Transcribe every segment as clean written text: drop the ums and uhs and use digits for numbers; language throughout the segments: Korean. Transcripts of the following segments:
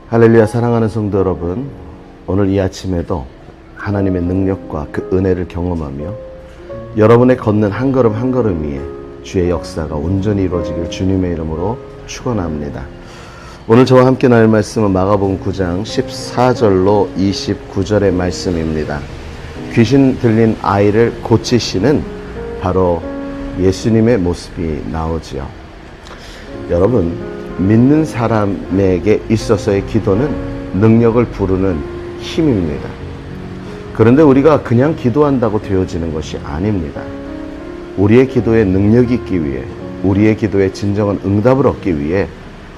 할렐루야. 사랑하는 성도 여러분, 오늘 이 아침에도 하나님의 능력과 그 은혜를 경험하며 여러분의 걷는 한 걸음 한 걸음 위에 주의 역사가 온전히 이루어지길 주님의 이름으로 축원합니다. 오늘 저와 함께 나눌 말씀은 마가복음 9장 14절로 29절의 말씀입니다. 귀신 들린 아이를 고치시는 바로 예수님의 모습이 나오지요. 여러분, 믿는 사람에게 있어서의 기도는 능력을 부르는 힘입니다. 그런데 우리가 그냥 기도한다고 되어지는 것이 아닙니다. 우리의 기도에 능력이 있기 위해, 우리의 기도에 진정한 응답을 얻기 위해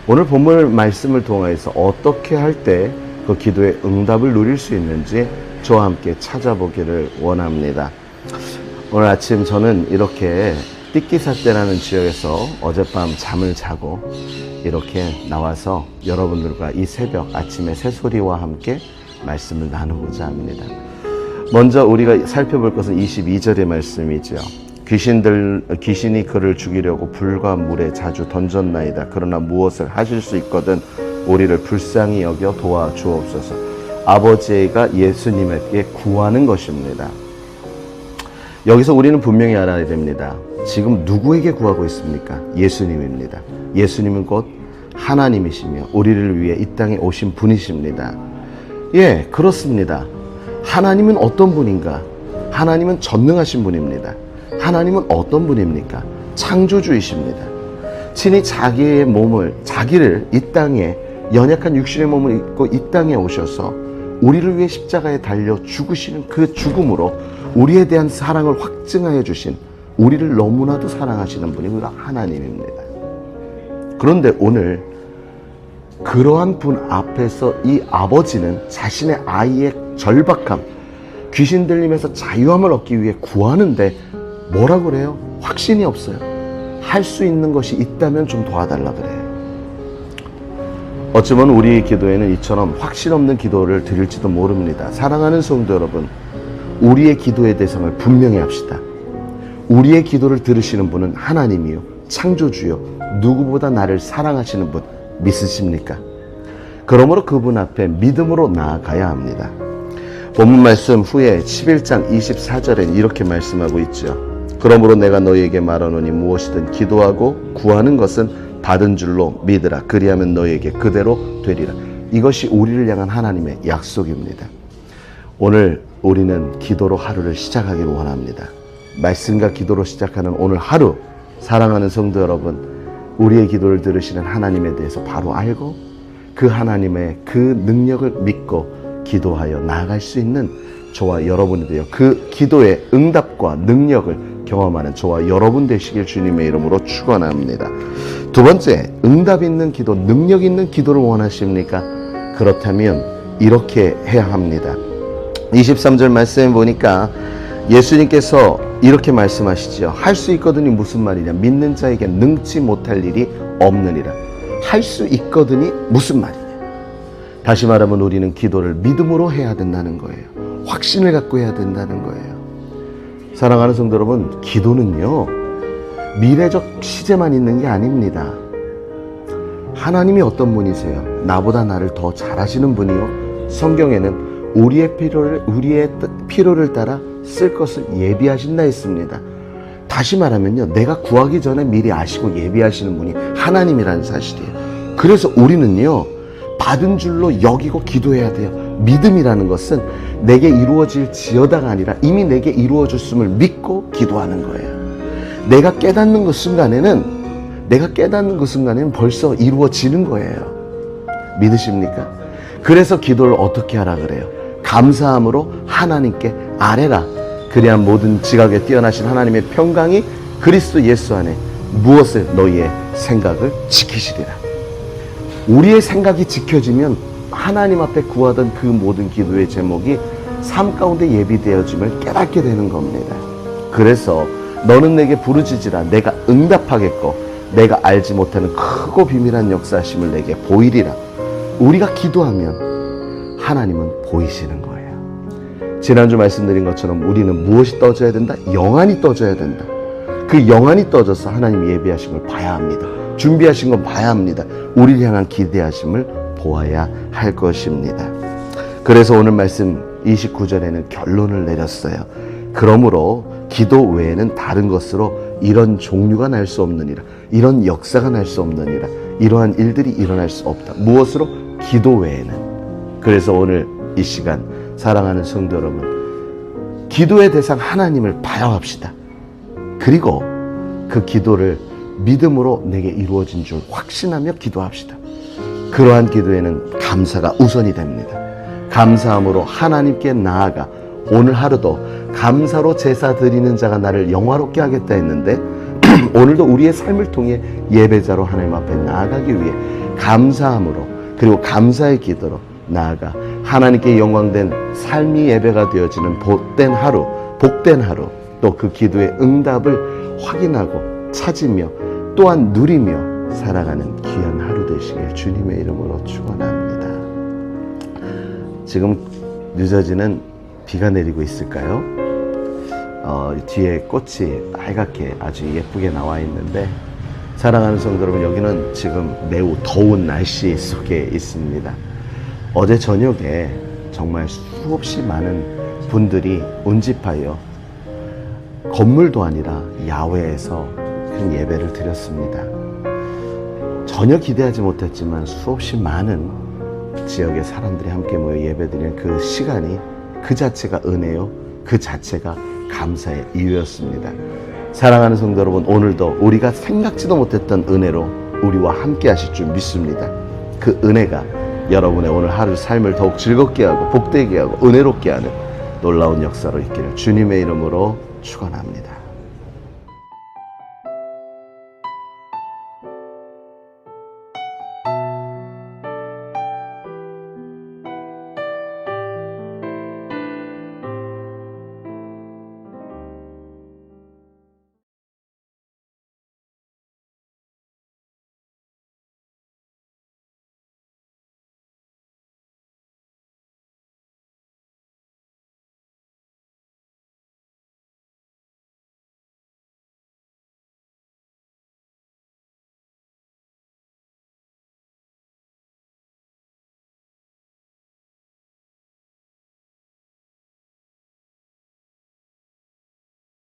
오늘 본문 말씀을 통해서 어떻게 할 때 그 기도의 응답을 누릴 수 있는지 저와 함께 찾아보기를 원합니다. 오늘 아침 저는 이렇게 띠끼삿대라는 지역에서 어젯밤 잠을 자고 이렇게 나와서 여러분들과 이 새벽 아침의 새소리와 함께 말씀을 나누고자 합니다. 먼저 우리가 살펴볼 것은 22절의 말씀이죠. 귀신이 그를 죽이려고 불과 물에 자주 던졌나이다. 그러나 무엇을 하실 수 있거든 우리를 불쌍히 여겨 도와주옵소서. 아버지가 예수님에게 구하는 것입니다. 여기서 우리는 분명히 알아야 됩니다. 지금 누구에게 구하고 있습니까? 예수님입니다. 예수님은 곧 하나님이시며 우리를 위해 이 땅에 오신 분이십니다. 예, 그렇습니다. 하나님은 어떤 분인가? 하나님은 전능하신 분입니다. 하나님은 어떤 분입니까? 창조주이십니다. 친히 자기를 이 땅에 연약한 육신의 몸을 입고 이 땅에 오셔서 우리를 위해 십자가에 달려 죽으시는 그 죽음으로 우리에 대한 사랑을 확증하여 주신, 우리를 너무나도 사랑하시는 분이 우리가 하나님입니다. 그런데 오늘 그러한 분 앞에서 이 아버지는 자신의 아이의 절박함, 귀신 들림에서 자유함을 얻기 위해 구하는데 뭐라 그래요? 확신이 없어요. 할 수 있는 것이 있다면 좀 도와달라 그래요. 어쩌면 우리의 기도에는 이처럼 확신 없는 기도를 드릴지도 모릅니다. 사랑하는 성도 여러분, 우리의 기도의 대상을 분명히 합시다. 우리의 기도를 들으시는 분은 하나님이요, 창조주요, 누구보다 나를 사랑하시는 분 믿으십니까? 그러므로 그분 앞에 믿음으로 나아가야 합니다. 본문 말씀 후에 11장 24절에 이렇게 말씀하고 있죠. 그러므로 내가 너희에게 말하노니 무엇이든 기도하고 구하는 것은 받은 줄로 믿으라. 그리하면 너희에게 그대로 되리라. 이것이 우리를 향한 하나님의 약속입니다. 오늘 우리는 기도로 하루를 시작하기를 원합니다. 말씀과 기도로 시작하는 오늘 하루, 사랑하는 성도 여러분, 우리의 기도를 들으시는 하나님에 대해서 바로 알고 그 하나님의 그 능력을 믿고 기도하여 나아갈 수 있는 저와 여러분이 되어 그 기도의 응답과 능력을 경험하는 저와 여러분 되시길 주님의 이름으로 축원합니다. 두 번째, 응답 있는 기도, 능력 있는 기도를 원하십니까? 그렇다면 이렇게 해야 합니다. 23절 말씀에 보니까 예수님께서 이렇게 말씀하시죠. 할 수 있거든이 무슨 말이냐? 믿는 자에게 능치 못할 일이 없느니라. 할 수 있거든이 무슨 말이냐? 다시 말하면 우리는 기도를 믿음으로 해야 된다는 거예요. 확신을 갖고 해야 된다는 거예요. 사랑하는 성도 여러분, 기도는요, 미래적 시제만 있는 게 아닙니다. 하나님이 어떤 분이세요? 나보다 나를 더 잘하시는 분이요. 성경에는 우리의 필요를 따라 쓸 것을 예비하신다 했습니다. 다시 말하면요, 내가 구하기 전에 미리 아시고 예비하시는 분이 하나님이라는 사실이에요. 그래서 우리는요, 받은 줄로 여기고 기도해야 돼요. 믿음이라는 것은 내게 이루어질지어다가 아니라 이미 내게 이루어졌음을 믿고 기도하는 거예요. 내가 깨닫는 그 순간에는 벌써 이루어지는 거예요. 믿으십니까? 그래서 기도를 어떻게 하라 그래요? 감사함으로 하나님께 아뢰라. 그래야 모든 지각에 뛰어나신 하나님의 평강이 그리스도 예수 안에 무엇을 너희의 생각을 지키시리라. 우리의 생각이 지켜지면 하나님 앞에 구하던 그 모든 기도의 제목이 삶 가운데 예비되어짐을 깨닫게 되는 겁니다. 그래서 너는 내게 부르짖으라. 내가 응답하겠고 내가 알지 못하는 크고 비밀한 역사하심을 내게 보이리라. 우리가 기도하면 하나님은 보이시는 거예요. 지난주 말씀드린 것처럼 우리는 무엇이 떠져야 된다? 영안이 떠져야 된다. 그 영안이 떠져서 하나님 예비하심을 봐야 합니다. 준비하신 건 봐야 합니다. 우리를 향한 기대하심을 보아야 할 것입니다. 그래서 오늘 말씀 29절에는 결론을 내렸어요. 그러므로 기도 외에는 다른 것으로 이런 종류가 날 수 없느니라, 이런 역사가 날 수 없느니라, 이러한 일들이 일어날 수 없다. 무엇으로? 기도 외에는. 그래서 오늘 이 시간 사랑하는 성도 여러분, 기도의 대상 하나님을 바라봅시다. 그리고 그 기도를 믿음으로 내게 이루어진 줄 확신하며 기도합시다. 그러한 기도에는 감사가 우선이 됩니다. 감사함으로 하나님께 나아가 오늘 하루도 감사로 제사 드리는 자가 나를 영화롭게 하겠다 했는데 오늘도 우리의 삶을 통해 예배자로 하나님 앞에 나아가기 위해 감사함으로, 그리고 감사의 기도로 나아가 하나님께 영광된 삶이 예배가 되어지는 복된 하루, 또 그 기도의 응답을 확인하고 찾으며 또한 누리며 살아가는 귀한 하루 되시길 주님의 이름으로 축원합니다. 지금 늦어지는 비가 내리고 있을까요? 뒤에 꽃이 빨갛게 아주 예쁘게 나와 있는데, 사랑하는 성도 여러분, 여기는 지금 매우 더운 날씨 속에 있습니다. 어제 저녁에 정말 수없이 많은 분들이 운집하여 건물도 아니라 야외에서 큰 예배를 드렸습니다. 전혀 기대하지 못했지만 수없이 많은 지역의 사람들이 함께 모여 예배드리는 그 시간이 그 자체가 은혜요, 그 자체가 감사의 이유였습니다. 사랑하는 성도 여러분, 오늘도 우리가 생각지도 못했던 은혜로 우리와 함께 하실 줄 믿습니다. 그 은혜가 여러분의 오늘 하루 삶을 더욱 즐겁게 하고 복되게 하고 은혜롭게 하는 놀라운 역사로 있기를 주님의 이름으로 축원합니다.